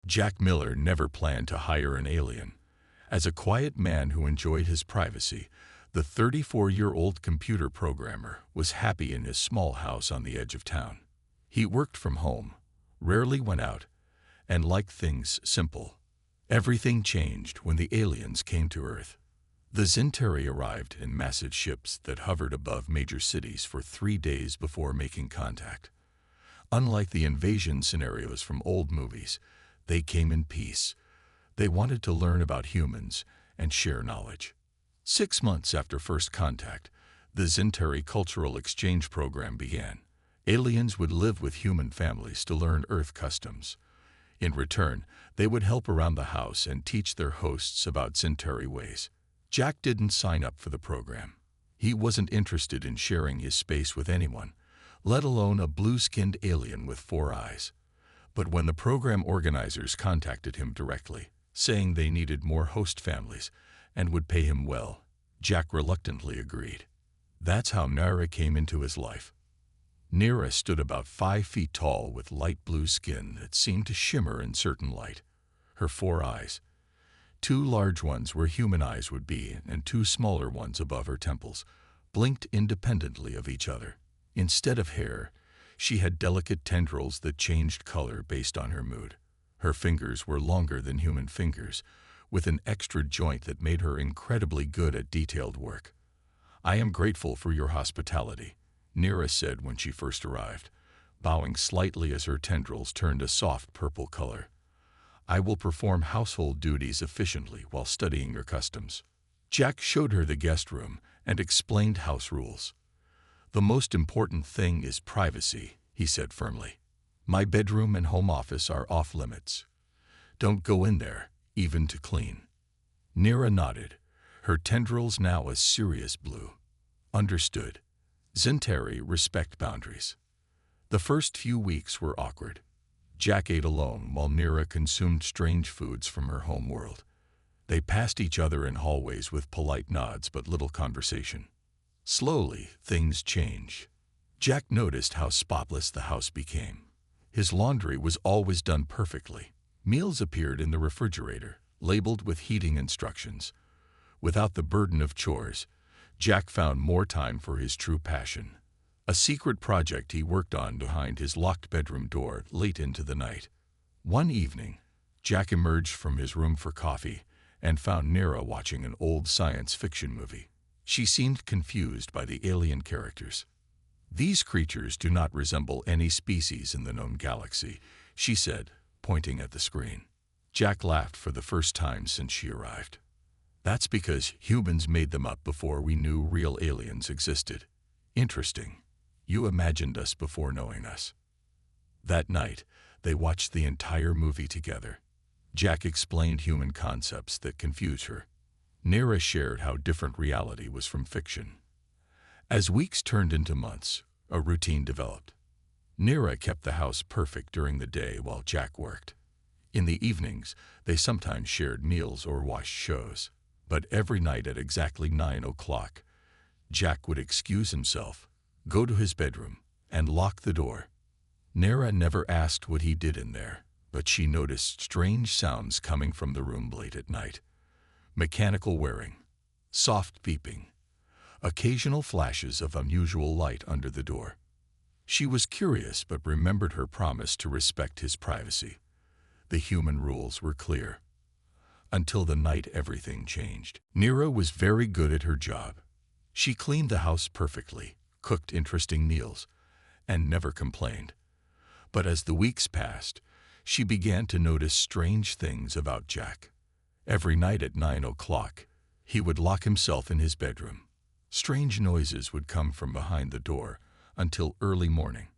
Jack Miller never planned to hire an alien. As a quiet man who enjoyed his privacy, the 34-year-old computer programmer was happy in his small house on the edge of town. He worked from home, rarely went out, and liked things simple. Everything changed when the aliens came to Earth. The Zintari arrived in massive ships that hovered above major cities for 3 days before making contact. Unlike the invasion scenarios from old movies, they came in peace. They wanted to learn about humans and share knowledge. 6 months after first contact, the Zintari Cultural Exchange Program began. Aliens would live with human families to learn Earth customs. In return, they would help around the house and teach their hosts about Zintari ways. Jack didn't sign up for the program. He wasn't interested in sharing his space with anyone, let alone a blue-skinned alien with 4 eyes. But when the program organizers contacted him directly, saying they needed more host families and would pay him well, Jack reluctantly agreed. That's how Nara came into his life. Nira stood about 5 feet tall with light blue skin that seemed to shimmer in certain light. Her 4 eyes, 2 large ones where human eyes would be and 2 smaller ones above her temples, blinked independently of each other. Instead of hair, she had delicate tendrils that changed color based on her mood. Her fingers were longer than human fingers, with an extra joint that made her incredibly good at detailed work. "I am grateful for your hospitality," Nira said when she first arrived, bowing slightly as her tendrils turned a soft purple color. "I will perform household duties efficiently while studying your customs." Jack showed her the guest room and explained house rules. "The most important thing is privacy," he said firmly. "My bedroom and home office are off limits. Don't go in there, even to clean." Nira nodded, her tendrils now a serious blue. "Understood. Zintari respect boundaries." The first few weeks were awkward. Jack ate alone while Nira consumed strange foods from her home world. They passed each other in hallways with polite nods but little conversation. Slowly, things changed. Jack noticed how spotless the house became. His laundry was always done perfectly. Meals appeared in the refrigerator, labeled with heating instructions. Without the burden of chores, Jack found more time for his true passion, a secret project he worked on behind his locked bedroom door late into the night. One evening, Jack emerged from his room for coffee and found Nira watching an old science fiction movie. She seemed confused by the alien characters. "These creatures do not resemble any species in the known galaxy," she said, pointing at the screen. Jack laughed for the first time since she arrived. "That's because humans made them up before we knew real aliens existed. Interesting. You imagined us before knowing us." That night, they watched the entire movie together. Jack explained human concepts that confused her. Nira shared how different reality was from fiction. As weeks turned into months, a routine developed. Nira kept the house perfect during the day while Jack worked. In the evenings, they sometimes shared meals or watched shows. But every night at exactly 9 o'clock, Jack would excuse himself, go to his bedroom, and lock the door. Nira never asked what he did in there, but she noticed strange sounds coming from the room late at night. Mechanical whirring, soft beeping, occasional flashes of unusual light under the door. She was curious but remembered her promise to respect his privacy. The human rules were clear. Until the night everything changed. Nira was very good at her job. She cleaned the house perfectly, cooked interesting meals, and never complained. But as the weeks passed, she began to notice strange things about Jack. Every night at 9 o'clock, he would lock himself in his bedroom. Strange noises would come from behind the door until early morning.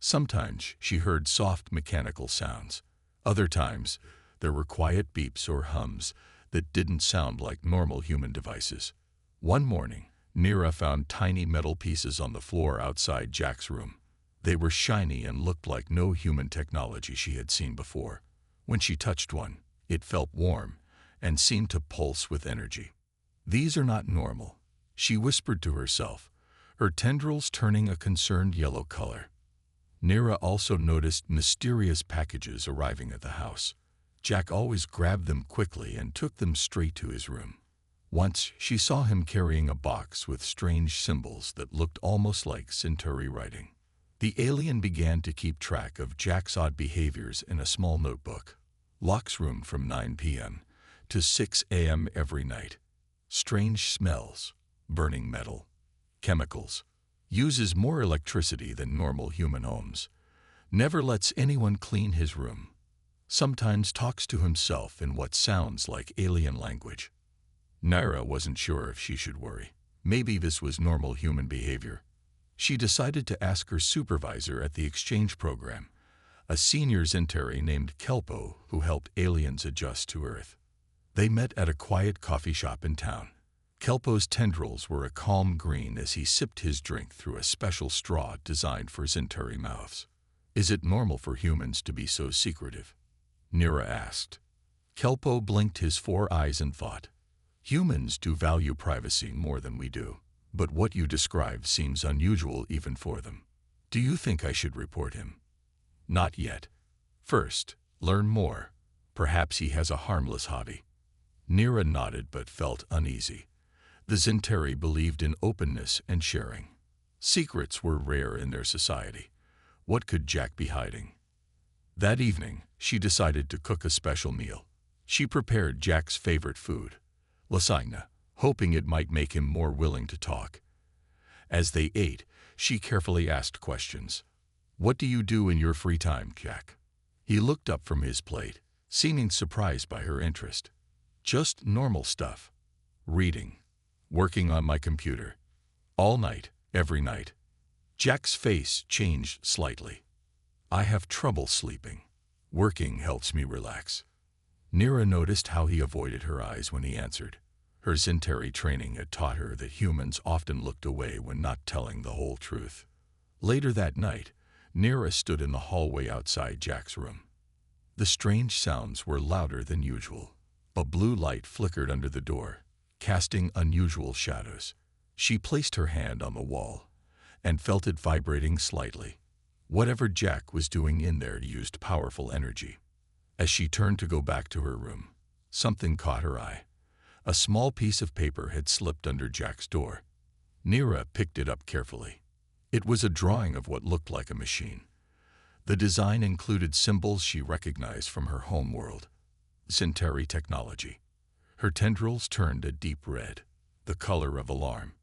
Sometimes she heard soft mechanical sounds. Other times, there were quiet beeps or hums that didn't sound like normal human devices. One morning, Nira found tiny metal pieces on the floor outside Jack's room. They were shiny and looked like no human technology she had seen before. When she touched one, it felt warm and seemed to pulse with energy. "These are not normal," she whispered to herself, her tendrils turning a concerned yellow color. Nira also noticed mysterious packages arriving at the house. Jack always grabbed them quickly and took them straight to his room. Once, she saw him carrying a box with strange symbols that looked almost like Centauri writing. The alien began to keep track of Jack's odd behaviors in a small notebook. Locks room from 9 p.m. to 6 a.m. every night. Strange smells, burning metal, chemicals. Uses more electricity than normal human homes. Never lets anyone clean his room. Sometimes talks to himself in what sounds like alien language. Naira wasn't sure if she should worry. Maybe this was normal human behavior. She decided to ask her supervisor at the exchange program, a senior Centauri named Kelpo who helped aliens adjust to Earth. They met at a quiet coffee shop in town. Kelpo's tendrils were a calm green as he sipped his drink through a special straw designed for Centauri mouths. "Is it normal for humans to be so secretive?" Naira asked. Kelpo blinked his 4 eyes and thought, "Humans do value privacy more than we do, but what you describe seems unusual even for them. Do you think I should report him?" "Not yet. First, learn more. Perhaps he has a harmless hobby." Naira nodded but felt uneasy. The Centauri believed in openness and sharing. Secrets were rare in their society. What could Jack be hiding? That evening, she decided to cook a special meal. She prepared Jack's favorite food, lasagna, hoping it might make him more willing to talk. As they ate, she carefully asked questions. "What do you do in your free time, Jack?" He looked up from his plate, seeming surprised by her interest. "Just normal stuff. Reading. Working on my computer. All night, every night." Jack's face changed slightly. "I have trouble sleeping. Working helps me relax." Naira noticed how he avoided her eyes when he answered. Her Centauri training had taught her that humans often looked away when not telling the whole truth. Later that night, Naira stood in the hallway outside Jack's room. The strange sounds were louder than usual. A blue light flickered under the door, casting unusual shadows. She placed her hand on the wall and felt it vibrating slightly. Whatever Jack was doing in there used powerful energy. As she turned to go back to her room, something caught her eye. A small piece of paper had slipped under Jack's door. Naira picked it up carefully. It was a drawing of what looked like a machine. The design included symbols she recognized from her home world. Centauri technology. Her tendrils turned a deep red, the color of alarm.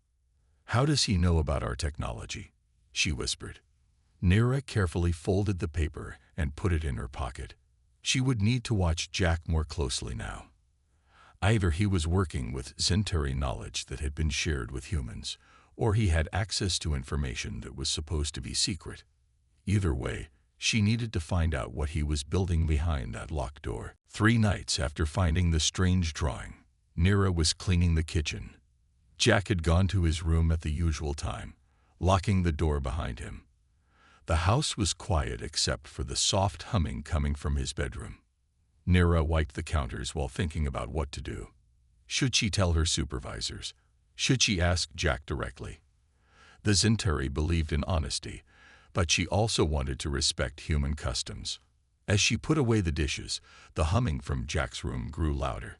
"How does he know about our technology?" she whispered. Naira carefully folded the paper and put it in her pocket. She would need to watch Jack more closely now. Either he was working with Centauri knowledge that had been shared with humans, or he had access to information that was supposed to be secret. Either way, she needed to find out what he was building behind that locked door. 3 nights after finding the strange drawing, Naira was cleaning the kitchen. Jack had gone to his room at the usual time, locking the door behind him. The house was quiet except for the soft humming coming from his bedroom. Naira wiped the counters while thinking about what to do. Should she tell her supervisors? Should she ask Jack directly? The Centauri believed in honesty, but she also wanted to respect human customs. As she put away the dishes, the humming from Jack's room grew louder.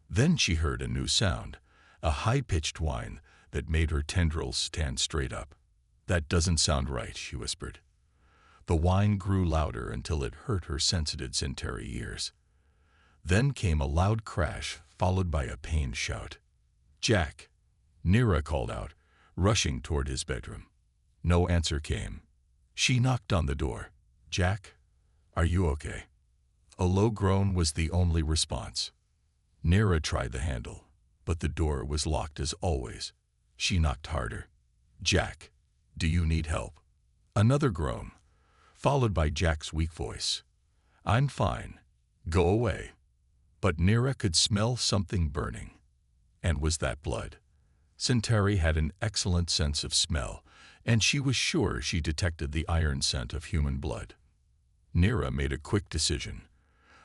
Then she heard a new sound, a high-pitched whine that made her tendrils stand straight up. "That doesn't sound right," she whispered. The whine grew louder until it hurt her sensitive Centauri ears. Then came a loud crash, followed by a pained shout. "Jack!" Naira called out, rushing toward his bedroom. No answer came. She knocked on the door. "Jack, are you okay?" A low groan was the only response. Naira tried the handle, but the door was locked as always. She knocked harder. "Jack, do you need help?" Another groan, followed by Jack's weak voice. "I'm fine. Go away." But Naira could smell something burning. And was that blood? Centauri had an excellent sense of smell, and she was sure she detected the iron scent of human blood. Naira made a quick decision.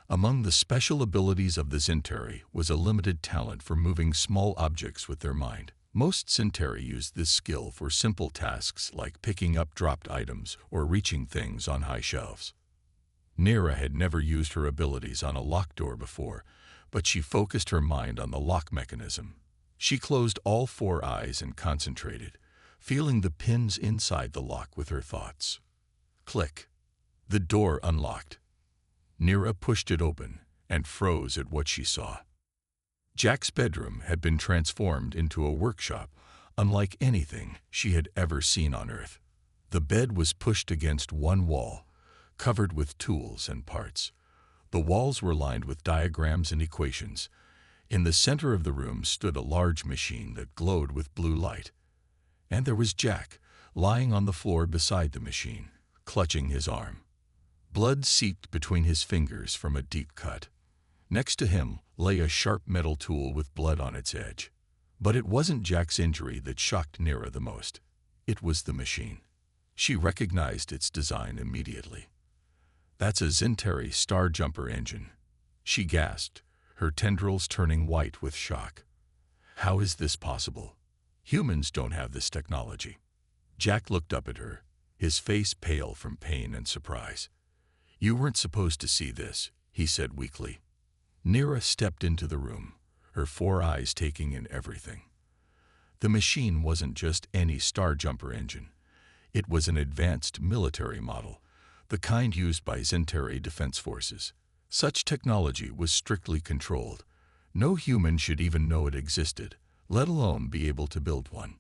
Among the special abilities of the Centauri was a limited talent for moving small objects with their mind. Most Centauri used this skill for simple tasks like picking up dropped items or reaching things on high shelves. Nira had never used her abilities on a locked door before, but she focused her mind on the lock mechanism. She closed all 4 eyes and concentrated, feeling the pins inside the lock with her thoughts. Click. The door unlocked. Nira pushed it open and froze at what she saw. Jack's bedroom had been transformed into a workshop unlike anything she had ever seen on Earth. The bed was pushed against one wall, covered with tools and parts. The walls were lined with diagrams and equations. In the center of the room stood a large machine that glowed with blue light. And there was Jack, lying on the floor beside the machine, clutching his arm. Blood seeped between his fingers from a deep cut. Next to him lay a sharp metal tool with blood on its edge. But it wasn't Jack's injury that shocked Nira the most. It was the machine. She recognized its design immediately. "That's a Zentari Star Jumper engine," she gasped, her tendrils turning white with shock. "How is this possible? Humans don't have this technology." Jack looked up at her, his face pale from pain and surprise. "You weren't supposed to see this," he said weakly. Nira stepped into the room, her 4 eyes taking in everything. The machine wasn't just any Star Jumper engine. It was an advanced military model, the kind used by Zentari defense forces. Such technology was strictly controlled. No human should even know it existed, let alone be able to build one.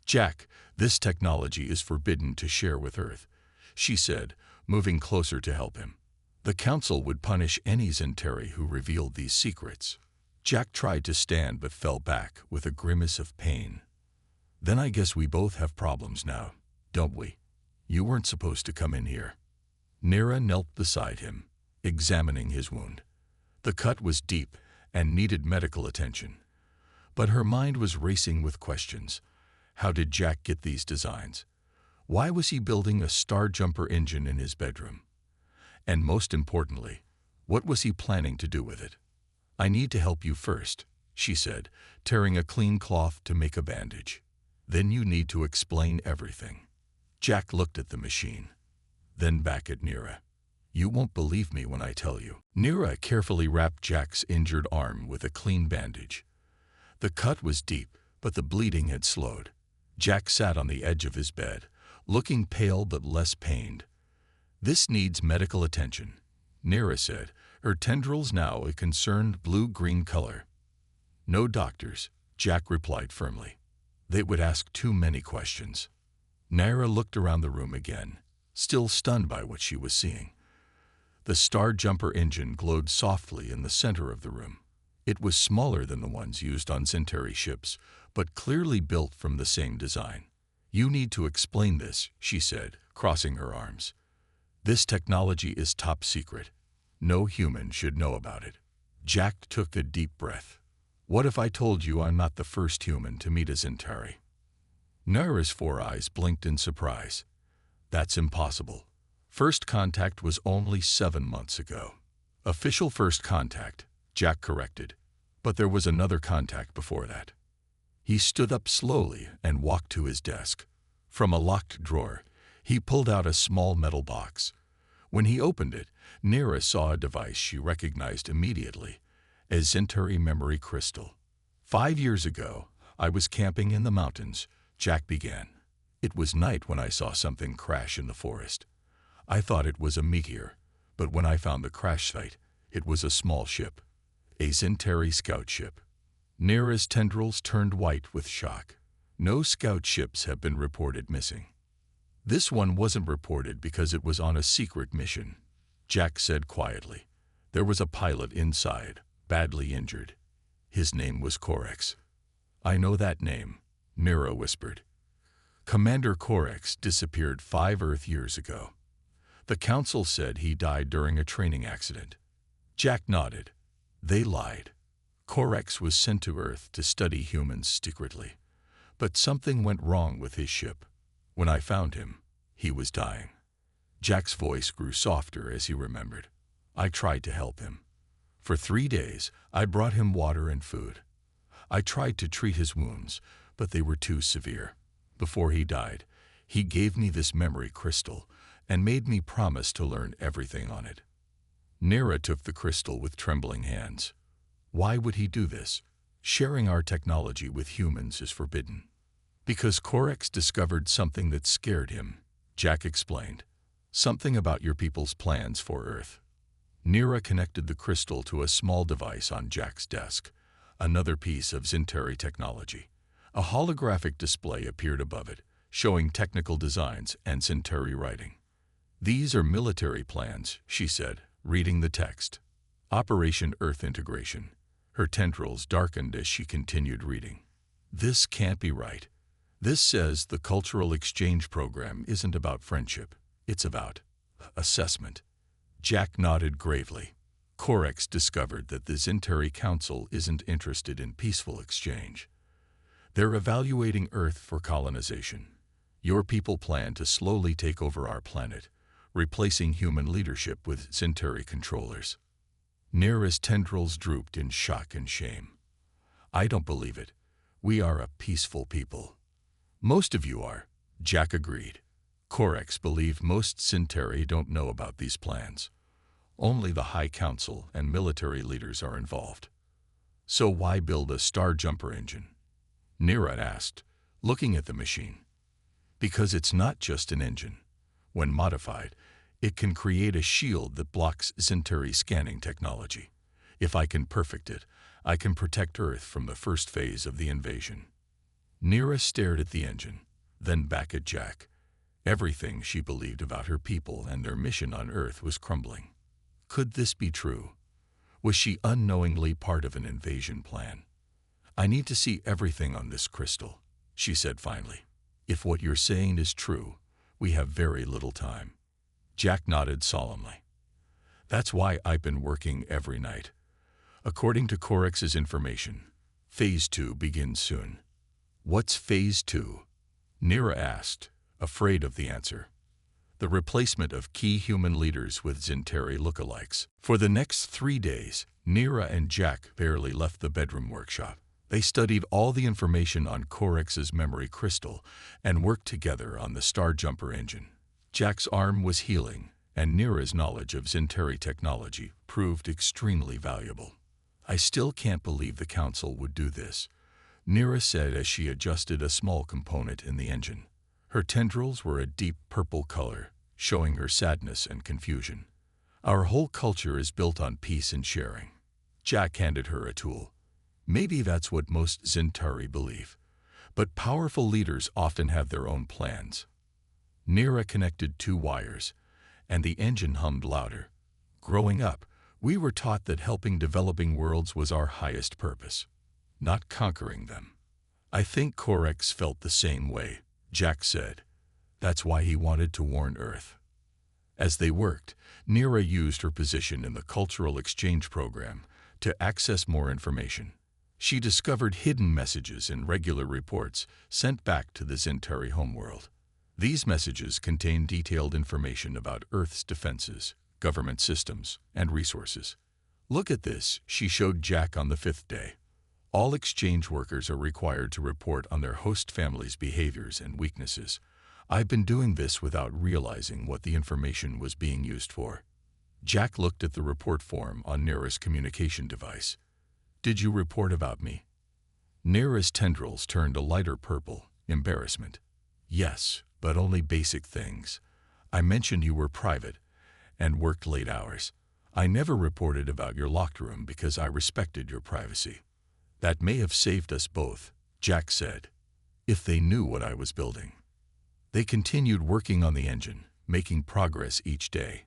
"Jack, this technology is forbidden to share with Earth," she said, moving closer to help him. "The Council would punish any Zentari who revealed these secrets." Jack tried to stand but fell back with a grimace of pain. "Then I guess we both have problems now, don't we? You weren't supposed to come in here." Nira knelt beside him, examining his wound. The cut was deep and needed medical attention. But her mind was racing with questions. How did Jack get these designs? Why was he building a Star Jumper engine in his bedroom? And most importantly, what was he planning to do with it? "I need to help you first," she said, tearing a clean cloth to make a bandage. "Then you need to explain everything." Jack looked at the machine, then back at Nira. "You won't believe me when I tell you." Nira carefully wrapped Jack's injured arm with a clean bandage. The cut was deep, but the bleeding had slowed. Jack sat on the edge of his bed, looking pale but less pained. "This needs medical attention," Nira said, her tendrils now a concerned blue-green color. "No doctors," Jack replied firmly. "They would ask too many questions." Nira looked around the room again, still stunned by what she was seeing. The Star Jumper engine glowed softly in the center of the room. It was smaller than the ones used on Zentari ships, but clearly built from the same design. "You need to explain this," she said, crossing her arms. "This technology is top secret. No human should know about it." Jack took a deep breath. "What if I told you I'm not the first human to meet a Zentari?" Nira's 4 eyes blinked in surprise. "That's impossible. First contact was only 7 months ago." "Official first contact," Jack corrected. "But there was another contact before that." He stood up slowly and walked to his desk. From a locked drawer, he pulled out a small metal box. When he opened it, Nira saw a device she recognized immediately, a Zentari memory crystal. "5 years ago, I was camping in the mountains," Jack began. "It was night when I saw something crash in the forest. I thought it was a meteor, but when I found the crash site, it was a small ship, a Zentari scout ship." Nira's tendrils turned white with shock. "No scout ships have been reported missing." "This one wasn't reported because it was on a secret mission," Jack said quietly. "There was a pilot inside, badly injured. His name was Orcs." "I know that name," Nira whispered. "Commander Orcs disappeared 5 Earth years ago. The Council said he died during a training accident." Jack nodded. "They lied. Orcs was sent to Earth to study humans secretly. But something went wrong with his ship. When I found him, he was dying." Jack's voice grew softer as he remembered. "I tried to help him. For 3 days, I brought him water and food. I tried to treat his wounds, but they were too severe. Before he died, he gave me this memory crystal and made me promise to learn everything on it. Nira took the crystal with trembling hands. Why would he do this? Sharing our technology with humans is forbidden. Because Corex discovered something that scared him, Jack explained. Something about your people's plans for Earth. Nira connected the crystal to a small device on Jack's desk, another piece of Zinteri technology. A holographic display appeared above it, showing technical designs and Zinteri writing. These are military plans, she said, reading the text. Operation Earth Integration. Her tendrils darkened as she continued reading. This can't be right. This says the cultural exchange program isn't about friendship. It's about assessment. Jack nodded gravely. Corex discovered that the Zinteri Council isn't interested in peaceful exchange. They're evaluating Earth for colonization. Your people plan to slowly take over our planet, replacing human leadership with Zinteri controllers. Nira's tendrils drooped in shock and shame. I don't believe it. We are a peaceful people. Most of you are, Jack agreed. Corex believed most Zinteri don't know about these plans. Only the High Council and military leaders are involved. So why build a star jumper engine? Nira asked, looking at the machine. Because it's not just an engine. When modified, it can create a shield that blocks Zinteri scanning technology. If I can perfect it, I can protect Earth from the first phase of the invasion. Nira stared at the engine, then back at Jack. Everything she believed about her people and their mission on Earth was crumbling. Could this be true? Was she unknowingly part of an invasion plan? I need to see everything on this crystal, she said finally. If what you're saying is true, we have very little time. Jack nodded solemnly. That's why I've been working every night. According to Corex's information, Phase 2 begins soon. What's Phase 2? Nira asked, afraid of the answer. The replacement of key human leaders with Zinteri lookalikes. For the next 3 days, Nira and Jack barely left the bedroom workshop. They studied all the information on Corex's memory crystal and worked together on the Star Jumper engine. Jack's arm was healing, and Nira's knowledge of Zinteri technology proved extremely valuable. I still can't believe the Council would do this, Nira said as she adjusted a small component in the engine. Her tendrils were a deep purple color, showing her sadness and confusion. Our whole culture is built on peace and sharing. Jack handed her a tool. Maybe that's what most Zinteri believe. But powerful leaders often have their own plans. Nira connected 2 wires, and the engine hummed louder. Growing up, we were taught that helping developing worlds was our highest purpose, not conquering them. I think Corex felt the same way, Jack said. That's why he wanted to warn Earth. As they worked, Nira used her position in the cultural exchange program to access more information. She discovered hidden messages in regular reports sent back to the Zinteri homeworld. These messages contain detailed information about Earth's defenses, government systems, and resources. Look at this, she showed Jack on the 5th day. All exchange workers are required to report on their host family's behaviors and weaknesses. I've been doing this without realizing what the information was being used for. Jack looked at the report form on Nira's communication device. Did you report about me? Nira's tendrils turned a lighter purple, embarrassment. Yes, but only basic things. I mentioned you were private and worked late hours. I never reported about your locked room because I respected your privacy. That may have saved us both, Jack said, if they knew what I was building. They continued working on the engine, making progress each day.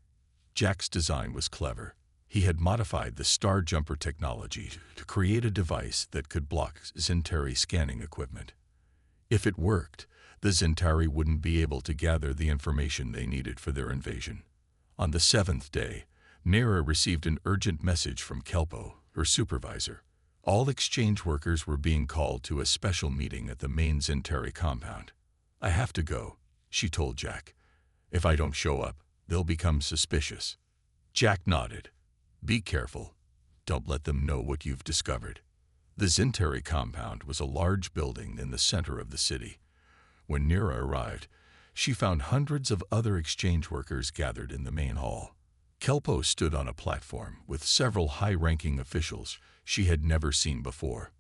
Jack's design was clever. He had modified the Star Jumper technology to create a device that could block Zinteri scanning equipment. If it worked, the Zinteri wouldn't be able to gather the information they needed for their invasion. On the 7th day, Nira received an urgent message from Kelpo, her supervisor. All exchange workers were being called to a special meeting at the main Zinteri compound. I have to go, she told Jack. If I don't show up, they'll become suspicious. Jack nodded. Be careful. Don't let them know what you've discovered. The Zinteri compound was a large building in the center of the city. When Nira arrived, she found hundreds of other exchange workers gathered in the main hall. Kelpo stood on a platform with several high-ranking officials she had never seen before.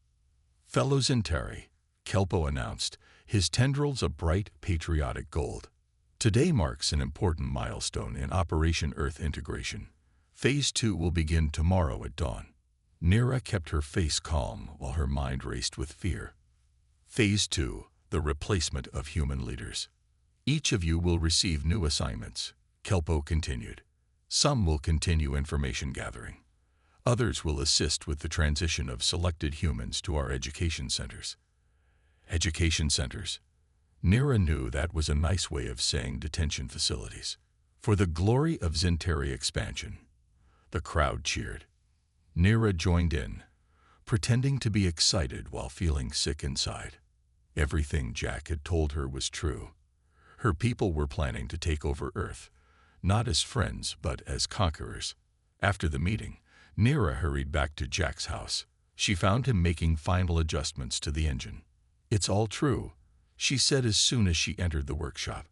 "Fellow Zentari," Kelpo announced, his tendrils a bright, patriotic gold. "Today marks an important milestone in Operation Earth integration. Phase 2 will begin tomorrow at dawn." Nira kept her face calm while her mind raced with fear. Phase 2, the replacement of human leaders. "Each of you will receive new assignments," Kelpo continued. "Some will continue information gathering. Others will assist with the transition of selected humans to our education centers." Education centers. Nira knew that was a nice way of saying detention facilities. For the glory of Zentari expansion. The crowd cheered. Nira joined in, pretending to be excited while feeling sick inside. Everything Jack had told her was true. Her people were planning to take over Earth, not as friends but as conquerors. After the meeting, Nira hurried back to Jack's house. She found him making final adjustments to the engine. "It's all true," she said as soon as she entered the workshop.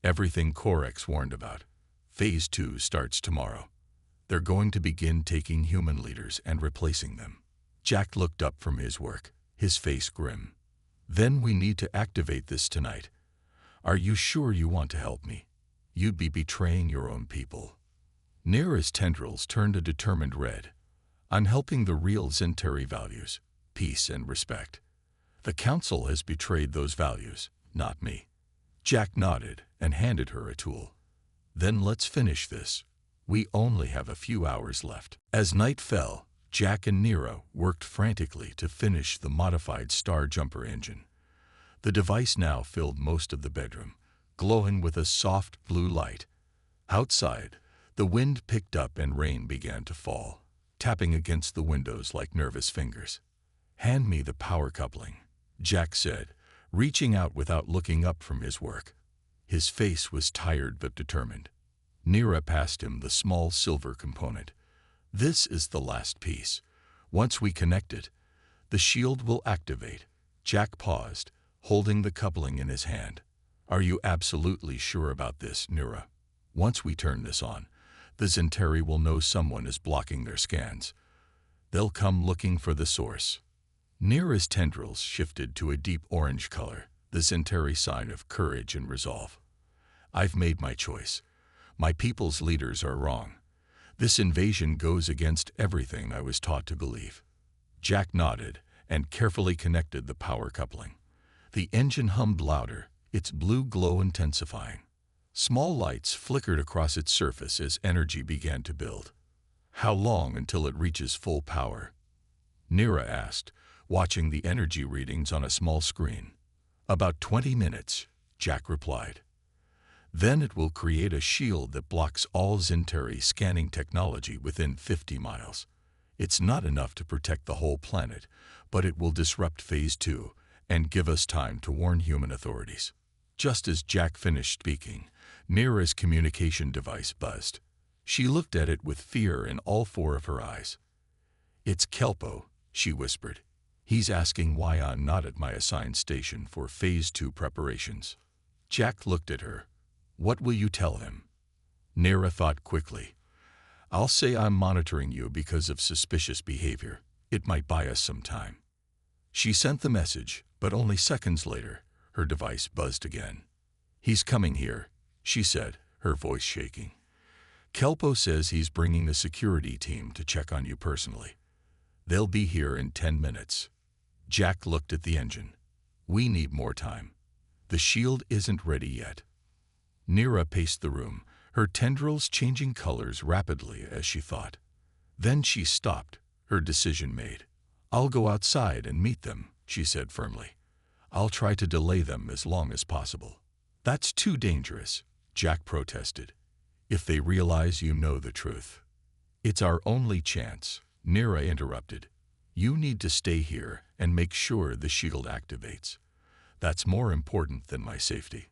"Everything Orcs warned about. Phase 2 starts tomorrow. They're going to begin taking human leaders and replacing them." Jack looked up from his work, his face grim. "Then we need to activate this tonight. Are you sure you want to help me? You'd be betraying your own people." Nira's tendrils turned a determined red. "I'm helping the real Zentari values, peace and respect. The Council has betrayed those values, not me." Jack nodded and handed her a tool. "Then let's finish this. We only have a few hours left." As night fell, Jack and Nira worked frantically to finish the modified Star Jumper engine. The device now filled most of the bedroom, glowing with a soft blue light. Outside, the wind picked up and rain began to fall, tapping against the windows like nervous fingers. "Hand me the power coupling," Jack said, reaching out without looking up from his work. His face was tired but determined. Nira passed him the small silver component. "This is the last piece. Once we connect it, the shield will activate." Jack paused, holding the coupling in his hand. "Are you absolutely sure about this, Nira? Once we turn this on, the Zentari will know someone is blocking their scans. They'll come looking for the source." Nira's tendrils shifted to a deep orange color, the Zentari sign of courage and resolve. "I've made my choice. My people's leaders are wrong. This invasion goes against everything I was taught to believe." Jack nodded and carefully connected the power coupling. The engine hummed louder, its blue glow intensifying. Small lights flickered across its surface as energy began to build. "How long until it reaches full power?" Nira asked, watching the energy readings on a small screen. "About 20 minutes, Jack replied. "Then it will create a shield that blocks all Zentari scanning technology within 50 miles. It's not enough to protect the whole planet, but it will disrupt Phase 2 and give us time to warn human authorities." Just as Jack finished speaking, Nira's communication device buzzed. She looked at it with fear in all four of her eyes. "It's Kelpo," she whispered. "He's asking why I'm not at my assigned station for Phase 2 preparations." Jack looked at her. "What will you tell him?" Nira thought quickly. "I'll say I'm monitoring you because of suspicious behavior. It might buy us some time." She sent the message, but only seconds later, her device buzzed again. "He's coming here," she said, her voice shaking. "Kelpo says he's bringing a security team to check on you personally. They'll be here in 10 minutes. Jack looked at the engine. "We need more time. The shield isn't ready yet." Nira paced the room, her tendrils changing colors rapidly as she thought. Then she stopped, her decision made. "I'll go outside and meet them," she said firmly. "I'll try to delay them as long as possible." "That's too dangerous," Jack protested. "If they realize you know the truth." "It's our only chance," Nira interrupted. "You need to stay here and make sure the shield activates. That's more important than my safety."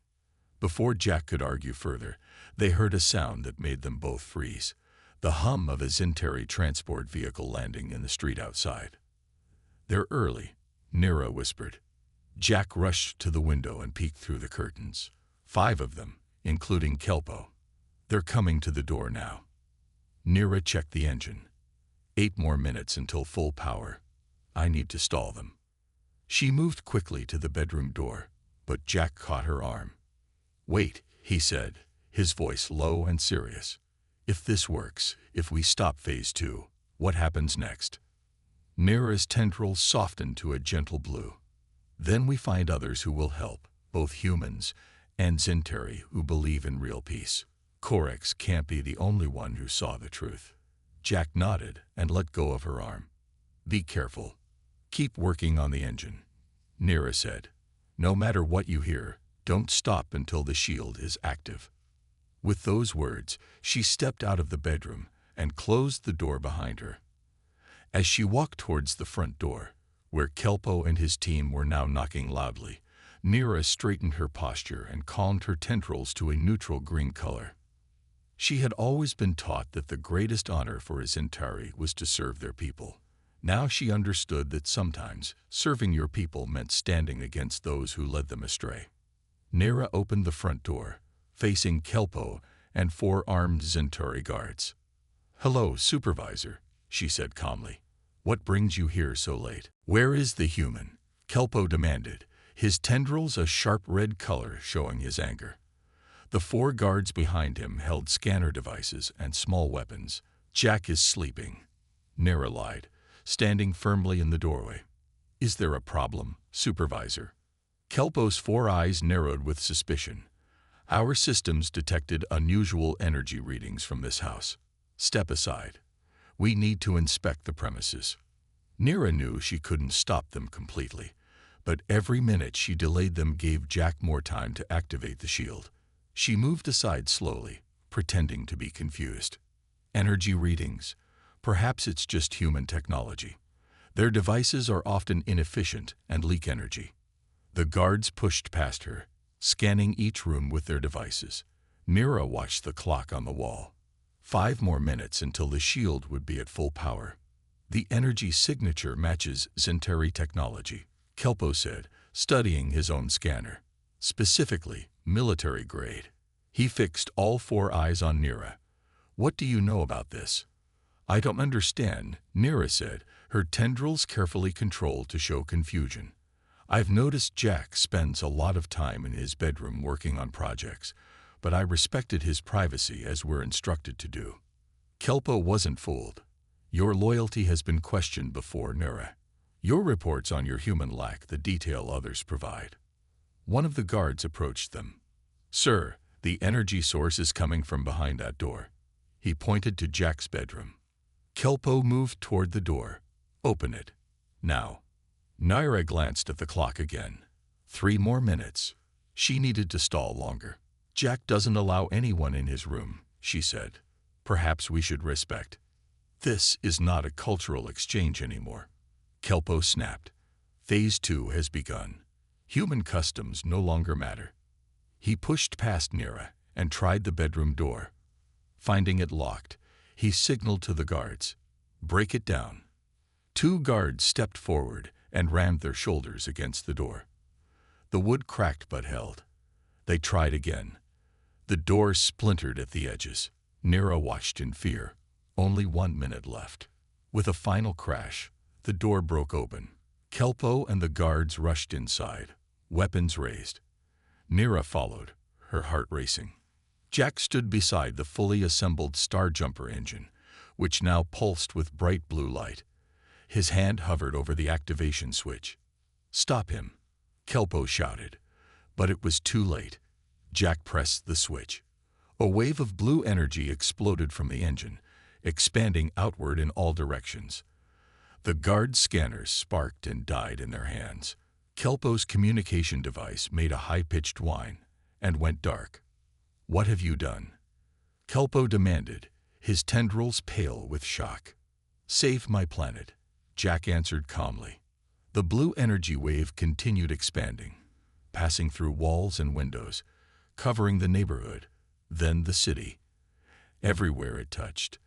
Before Jack could argue further, they heard a sound that made them both freeze, the hum of a Zentari transport vehicle landing in the street outside. "They're early," Nira whispered. Jack rushed to the window and peeked through the curtains. 5 of them, including Kelpo. "They're coming to the door now." Nira checked the engine. 8 more minutes until full power. I need to stall them. She moved quickly to the bedroom door, but Jack caught her arm. Wait, he said, his voice low and serious. If this works, if we stop phase 2, what happens next? Nira's tendrils softened to a gentle blue. Then we find others who will help, both humans and Zentari who believe in real peace. Orcs can't be the only one who saw the truth. Jack nodded and let go of her arm. Be careful. Keep working on the engine. Nira said, no matter what you hear, don't stop until the shield is active. With those words, she stepped out of the bedroom and closed the door behind her. As she walked towards the front door, where Kelpo and his team were now knocking loudly, Nira straightened her posture and calmed her tendrils to a neutral green color. She had always been taught that the greatest honor for a Zentari was to serve their people. Now she understood that sometimes serving your people meant standing against those who led them astray. Nira opened the front door, facing Kelpo and 4 armed Zentari guards. Hello, Supervisor, she said calmly. What brings you here so late? Where is the human? Kelpo demanded, his tendrils a sharp red color showing his anger. The 4 guards behind him held scanner devices and small weapons. Jack is sleeping, Nira lied, standing firmly in the doorway. Is there a problem, Supervisor? Kelpo's 4 eyes narrowed with suspicion. Our systems detected unusual energy readings from this house. Step aside. We need to inspect the premises. Nira knew she couldn't stop them completely, but every minute she delayed them gave Jack more time to activate the shield. She moved aside slowly, pretending to be confused. Energy readings. Perhaps it's just human technology. Their devices are often inefficient and leak energy. The guards pushed past her, scanning each room with their devices. Nira watched the clock on the wall. 5 more minutes until the shield would be at full power. The energy signature matches Zentari technology, Kelpo said, studying his own scanner. Specifically, military grade. He fixed all 4 eyes on Nira. What do you know about this? I don't understand, Nira said, her tendrils carefully controlled to show confusion. I've noticed Jack spends a lot of time in his bedroom working on projects, but I respected his privacy as we're instructed to do. Kelpo wasn't fooled. Your loyalty has been questioned before, Nira. Your reports on your human lack the detail others provide. One of the guards approached them. Sir, the energy source is coming from behind that door. He pointed to Jack's bedroom. Kelpo moved toward the door. Open it. Now. Nira glanced at the clock again. 3 more minutes. She needed to stall longer. Jack doesn't allow anyone in his room, she said. Perhaps we should respect. This is not a cultural exchange anymore. Kelpo snapped. Phase 2 has begun. Human customs no longer matter. He pushed past Nira and tried the bedroom door. Finding it locked, he signaled to the guards. Break it down. 2 guards stepped forward and rammed their shoulders against the door. The wood cracked but held. They tried again. The door splintered at the edges. Nira watched in fear. Only 1 minute left. With a final crash, the door broke open. Kelpo and the guards rushed inside, weapons raised. Nira followed, her heart racing. Jack stood beside the fully assembled Star Jumper engine, which now pulsed with bright blue light. His hand hovered over the activation switch. Stop him, Kelpo shouted. But it was too late. Jack pressed the switch. A wave of blue energy exploded from the engine, expanding outward in all directions. The guard scanners sparked and died in their hands. Kelpo's communication device made a high-pitched whine and went dark. What have you done? Kelpo demanded, his tendrils pale with shock. Save my planet, Jack answered calmly. The blue energy wave continued expanding, passing through walls and windows, covering the neighborhood, then the city. Everywhere it touched,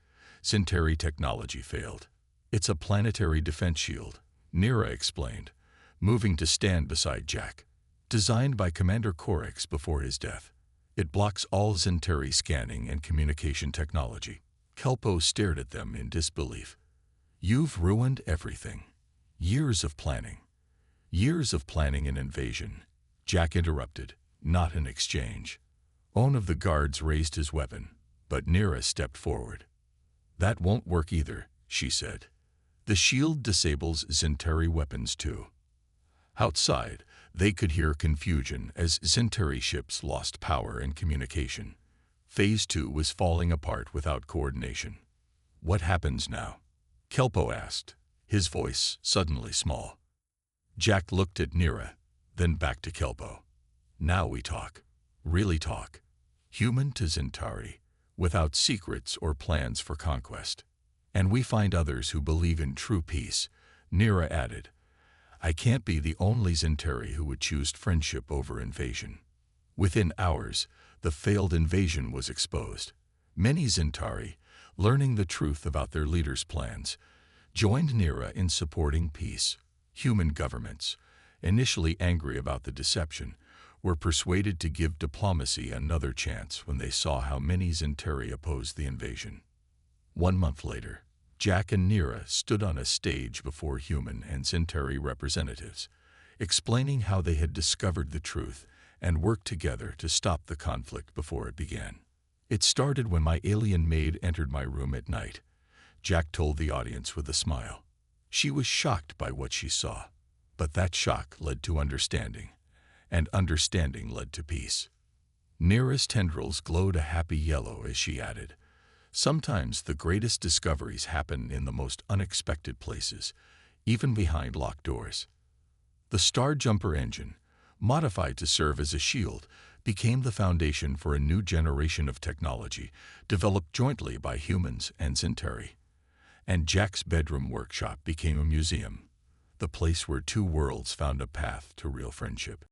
Zentari technology failed. It's a planetary defense shield, Nira explained, moving to stand beside Jack. Designed by Commander Orcs before his death, it blocks all Zentari scanning and communication technology. Kelpo stared at them in disbelief. You've ruined everything. Years of planning. Years of planning an invasion. Jack interrupted, not an exchange. One of the guards raised his weapon, but Nira stepped forward. That won't work either, she said. The shield disables Zentari weapons too. Outside, they could hear confusion as Zentari ships lost power and communication. Phase 2 was falling apart without coordination. What happens now? Kelpo asked, his voice suddenly small. Jack looked at Nira, then back to Kelpo. Now we talk. Really talk. Human to Zentari, without secrets or plans for conquest. And we find others who believe in true peace, Nira added. I can't be the only Zentari who would choose friendship over invasion. Within hours, the failed invasion was exposed. Many Zentari, learning the truth about their leader's plans, joined Nira in supporting peace. Human governments, initially angry about the deception, were persuaded to give diplomacy another chance when they saw how many Zentari opposed the invasion. 1 month later, Jack and Nira stood on a stage before human and Zentari representatives, explaining how they had discovered the truth and worked together to stop the conflict before it began. It started when my alien maid entered my room at night, Jack told the audience with a smile. She was shocked by what she saw, but that shock led to understanding, and understanding led to peace. Nira's tendrils glowed a happy yellow as she added, sometimes the greatest discoveries happen in the most unexpected places, even behind locked doors. The Star Jumper engine, modified to serve as a shield, became the foundation for a new generation of technology developed jointly by humans and Zentari. And Jack's bedroom workshop became a museum, the place where two worlds found a path to real friendship.